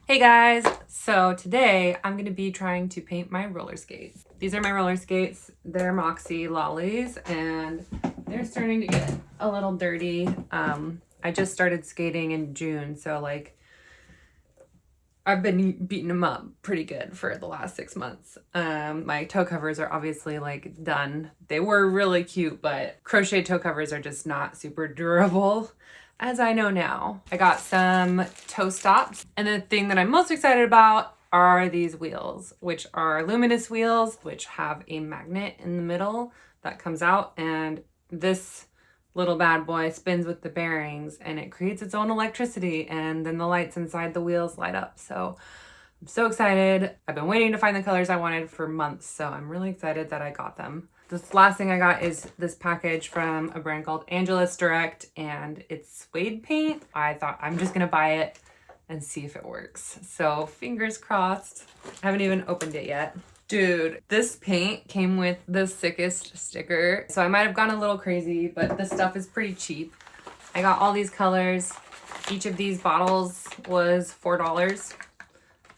Hey guys! So today I'm going to be trying to paint my roller skates. These are my roller skates. They're Moxie lollies and they're starting to get a little dirty. I just started skating in June, so like I've been beating them up pretty good for the last 6 months. My toe covers are obviously like done. They were really cute, but crochet toe covers are just not super durable, as I know now. I got some toe stops, and the thing that I'm most excited about are these wheels, which are Luminous Wheels, which have a magnet in the middle that comes out, and this little bad boy spins with the bearings and it creates its own electricity, and then the lights inside the wheels light up. So I'm so excited. I've been waiting to find the colors I wanted for months, so I'm really excited that I got them. This last thing I got is this package from a brand called Angelus Direct, and it's suede paint. I thought I'm just gonna buy it and see if it works. So fingers crossed. I haven't even opened it yet. Dude, this paint came with the sickest sticker. So I might have gone a little crazy, but this stuff is pretty cheap. I got all these colors. Each of these bottles was $4.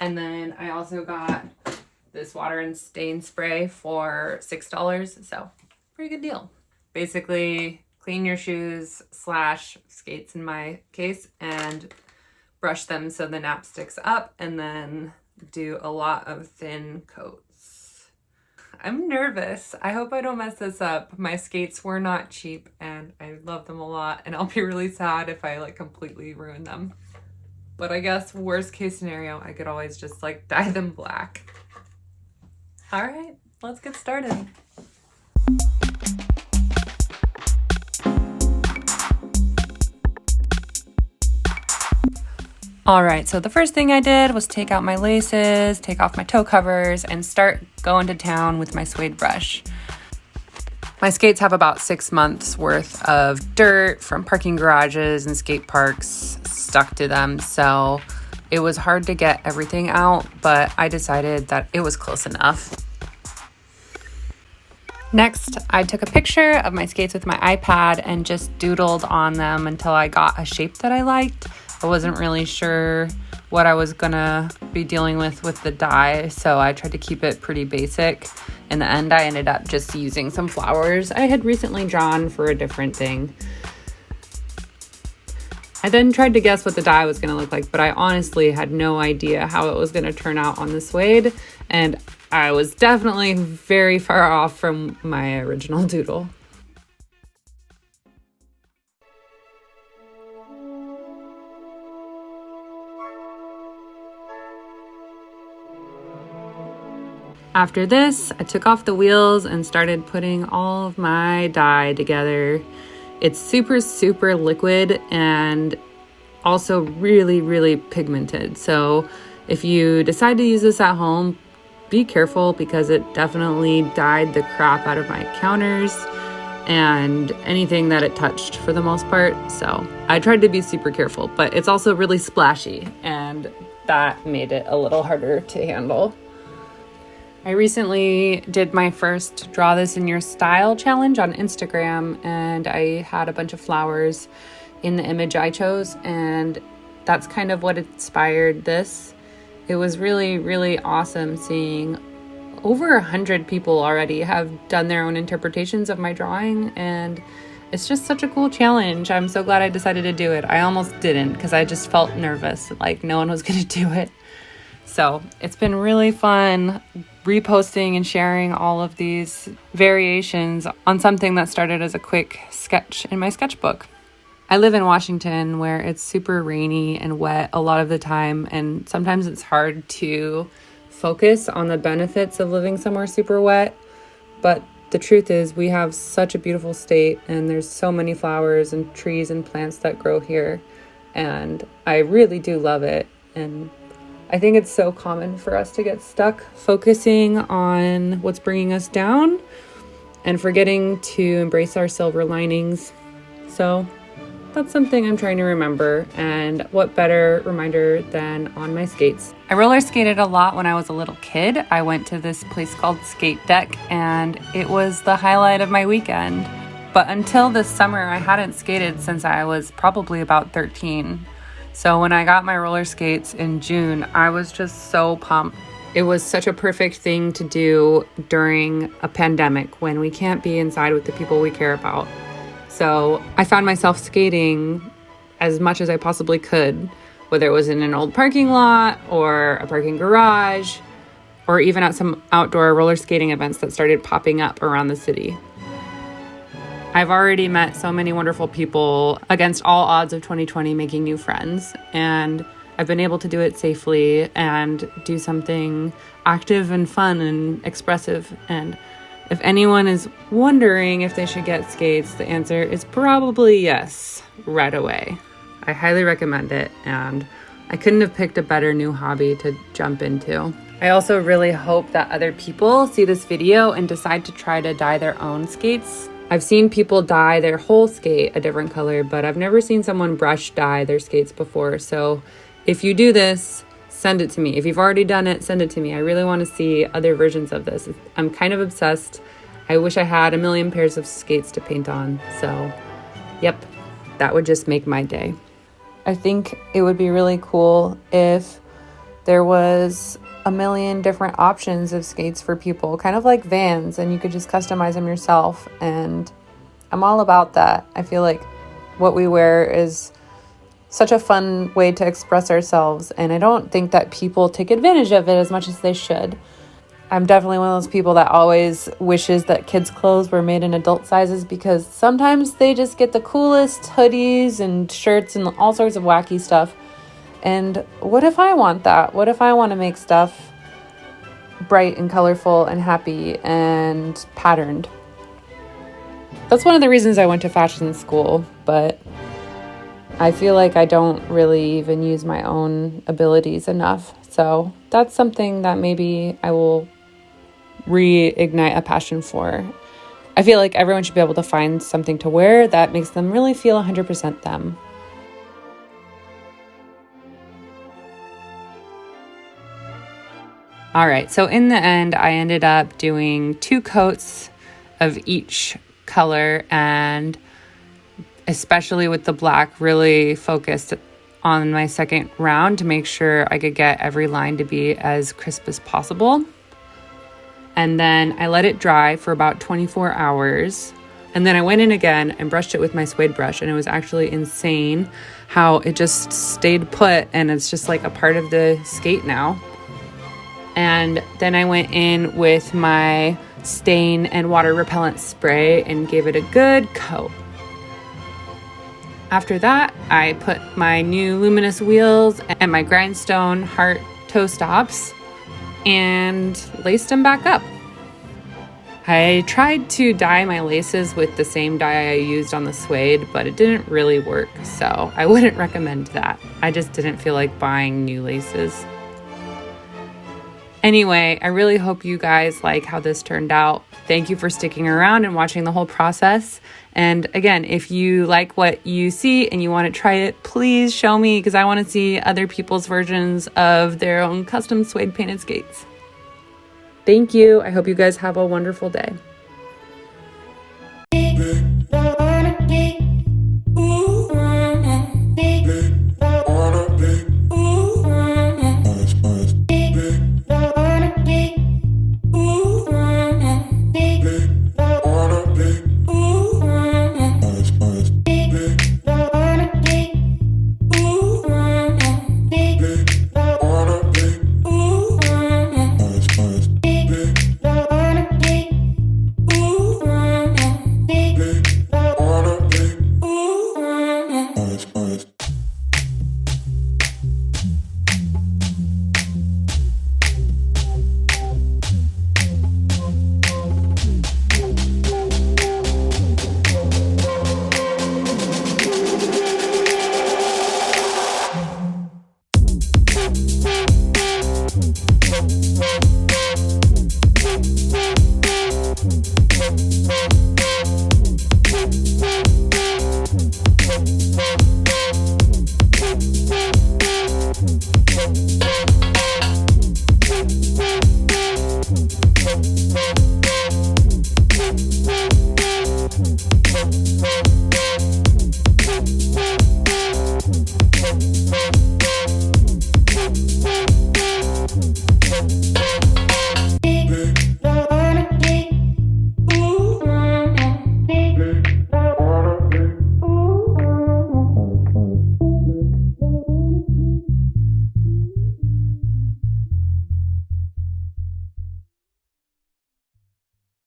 And then I also got this water and stain spray for $6. So pretty good deal. Basically, clean your shoes / skates in my case and brush them so the nap sticks up, and then do a lot of thin coats. I'm nervous. I hope I don't mess this up. My skates were not cheap and I love them a lot, and I'll be really sad if I like completely ruin them. But I guess worst case scenario, I could always just like dye them black. All right, let's get started. All right, so the first thing I did was take out my laces, take off my toe covers, and start going to town with my suede brush. My skates have about 6 months worth of dirt from parking garages and skate parks stuck to them, so it was hard to get everything out, but I decided that it was close enough. Next, I took a picture of my skates with my iPad and just doodled on them until I got a shape that I liked. I wasn't really sure what I was gonna be dealing with the dye, so I tried to keep it pretty basic. In the end, I ended up just using some flowers I had recently drawn for a different thing. I then tried to guess what the dye was gonna look like, but I honestly had no idea how it was gonna turn out on the suede, and I was definitely very far off from my original doodle. After this, I took off the wheels and started putting all of my dye together. It's super, super liquid and also really, really pigmented. So if you decide to use this at home, be careful because it definitely dyed the crap out of my counters and anything that it touched for the most part. So I tried to be super careful, but it's also really splashy, and that made it a little harder to handle. I recently did my first Draw This in Your Style challenge on Instagram, and I had a bunch of flowers in the image I chose, and that's kind of what inspired this. It was really, really awesome seeing over 100 people already have done their own interpretations of my drawing, and it's just such a cool challenge. I'm so glad I decided to do it. I almost didn't because I just felt nervous, like no one was going to do it. So it's been really fun reposting and sharing all of these variations on something that started as a quick sketch in my sketchbook. I live in Washington where it's super rainy and wet a lot of the time, and sometimes it's hard to focus on the benefits of living somewhere super wet. But the truth is we have such a beautiful state, and there's so many flowers and trees and plants that grow here, and I really do love it. And I think it's so common for us to get stuck focusing on what's bringing us down and forgetting to embrace our silver linings. So that's something I'm trying to remember, and what better reminder than on my skates. I roller skated a lot when I was a little kid. I went to this place called Skate Deck, and it was the highlight of my weekend. But until this summer, I hadn't skated since I was probably about 13. So when I got my roller skates in June, I was just so pumped. It was such a perfect thing to do during a pandemic when we can't be inside with the people we care about. So I found myself skating as much as I possibly could, whether it was in an old parking lot or a parking garage, or even at some outdoor roller skating events that started popping up around the city. I've already met so many wonderful people against all odds of 2020, making new friends, and I've been able to do it safely and do something active and fun and expressive. And if anyone is wondering if they should get skates, the answer is probably yes, right away. I highly recommend it, and I couldn't have picked a better new hobby to jump into. I also really hope that other people see this video and decide to try to dye their own skates. I've seen people dye their whole skate a different color, but I've never seen someone brush dye their skates before. So if you do this, send it to me. If you've already done it, send it to me. I really want to see other versions of this. I'm kind of obsessed. I wish I had a million pairs of skates to paint on. So, yep, that would just make my day. I think it would be really cool if there was a million different options of skates for people, kind of like Vans, and you could just customize them yourself. And I'm all about that. I feel like what we wear is such a fun way to express ourselves, and I don't think that people take advantage of it as much as they should. I'm definitely one of those people that always wishes that kids' clothes were made in adult sizes, because sometimes they just get the coolest hoodies and shirts and all sorts of wacky stuff. And what if I want that? What if I want to make stuff bright and colorful and happy and patterned? That's one of the reasons I went to fashion school, but I feel like I don't really even use my own abilities enough. So that's something that maybe I will reignite a passion for. I feel like everyone should be able to find something to wear that makes them really feel 100% them. All right, so in the end, I ended up doing 2 coats of each color, and especially with the black, really focused on my second round to make sure I could get every line to be as crisp as possible. And then I let it dry for about 24 hours. And then I went in again and brushed it with my Suede brush, and it was actually insane how it just stayed put, and it's just like a part of the skate now. And then I went in with my stain and water repellent spray and gave it a good coat. After that, I put my new Luminous Wheels and my Grindstone heart toe stops and laced them back up. I tried to dye my laces with the same dye I used on the Suede, but it didn't really work, so I wouldn't recommend that. I just didn't feel like buying new laces. Anyway, I really hope you guys like how this turned out. Thank you for sticking around and watching the whole process. And again, if you like what you see and you want to try it, please show me, because I want to see other people's versions of their own custom Suede painted skates. Thank you. I hope you guys have a wonderful day.